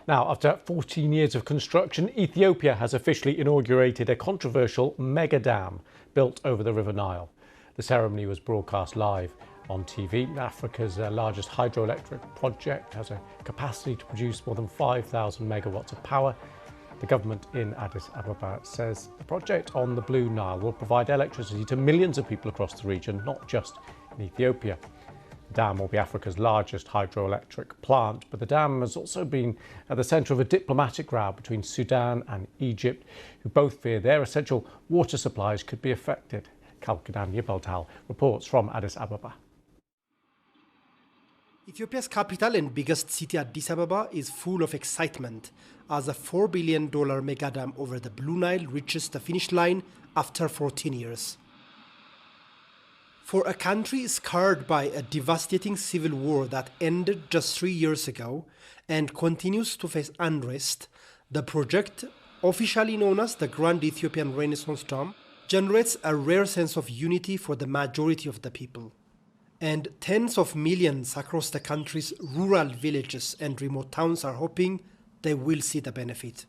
Now, after 14 years of construction, Ethiopia has officially inaugurated a controversial mega dam built over the River Nile. The ceremony was broadcast live on TV. Africa's largest hydroelectric project has a capacity to produce more than 5,000 megawatts of power. The government in Addis Ababa says the project on the Blue Nile will provide electricity to millions of people across the region, not just in Ethiopia. The dam will be Africa's largest hydroelectric plant, but the dam has also been at the centre of a diplomatic row between Sudan and Egypt, who both fear their essential water supplies could be affected. Kalkidan Yipaltal reports from Addis Ababa. Ethiopia's capital and biggest city, Addis Ababa, is full of excitement as a $4 billion mega dam over the Blue Nile reaches the finish line after 14 years. For a country scarred by a devastating civil war that ended just 3 years ago and continues to face unrest, the project, officially known as the Grand Ethiopian Renaissance Dam, generates a rare sense of unity for the majority of the people. And tens of millions across the country's rural villages and remote towns are hoping they will see the benefit.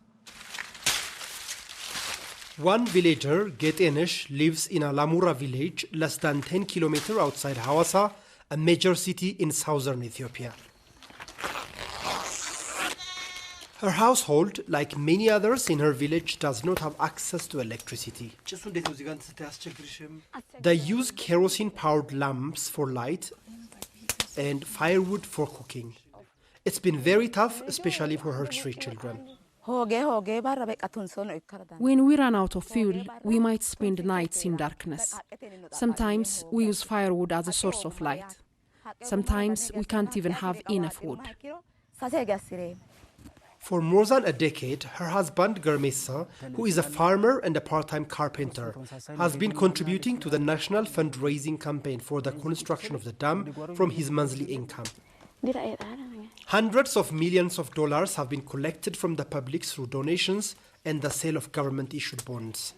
One villager, Getenesh, lives in a Lamura village less than 10 kilometers outside Hawassa, a major city in southern Ethiopia. Her household, like many others in her village, does not have access to electricity. They use kerosene-powered lamps for light and firewood for cooking. It's been very tough, especially for her 3 children. When we run out of fuel, we might spend nights in darkness. Sometimes we use firewood as a source of light. Sometimes we can't even have enough wood. For more than a decade, her husband, Garmesa, who is a farmer and a part-time carpenter, has been contributing to the national fundraising campaign for the construction of the dam from his monthly income. Hundreds of millions of dollars have been collected from the public through donations and the sale of government-issued bonds.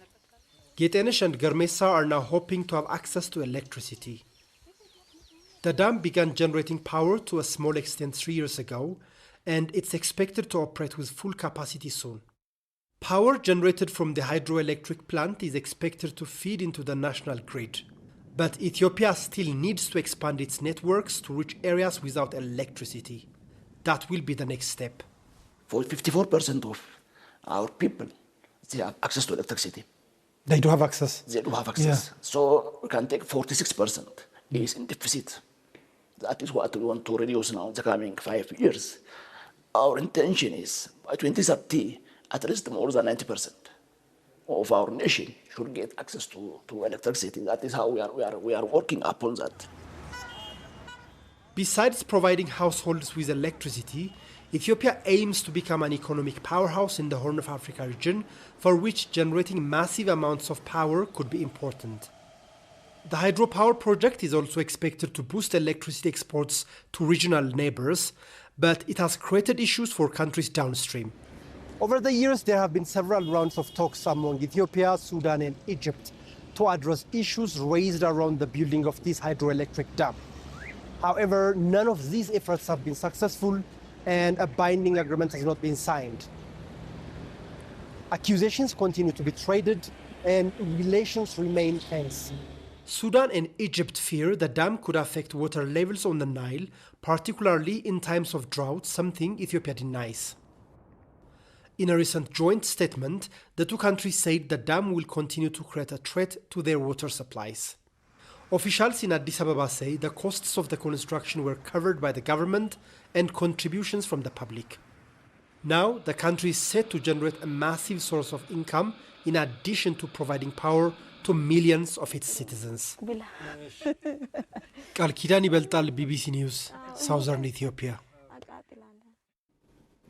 Getenesh and Garmesa are now hoping to have access to electricity. The dam began generating power to a small extent 3 years ago, and it's expected to operate with full capacity soon. Power generated from the hydroelectric plant is expected to feed into the national grid. But Ethiopia still needs to expand its networks to reach areas without electricity. That will be the next step. For 54% of our people, they have access to electricity. They do have access? They do have access. Yeah. So we can take 46% is in deficit. That is what we want to reduce now in the coming 5 years. Our intention is by 2030, at least more than 90% of our nation should get access to electricity. That is how we are working upon that. Besides providing households with electricity, Ethiopia aims to become an economic powerhouse in the Horn of Africa region, for which generating massive amounts of power could be important. The hydropower project is also expected to boost electricity exports to regional neighbors, but it has created issues for countries downstream. Over the years, there have been several rounds of talks among Ethiopia, Sudan, and Egypt to address issues raised around the building of this hydroelectric dam. However, none of these efforts have been successful, and a binding agreement has not been signed. Accusations continue to be traded, and relations remain tense. Sudan and Egypt fear the dam could affect water levels on the Nile, particularly in times of drought, something Ethiopia denies. In a recent joint statement, the two countries said the dam will continue to create a threat to their water supplies. Officials in Addis Ababa say the costs of the construction were covered by the government and contributions from the public. Now, the country is set to generate a massive source of income in addition to providing power to millions of its citizens. Kalkidan Yipaltal, BBC News, Southern Ethiopia.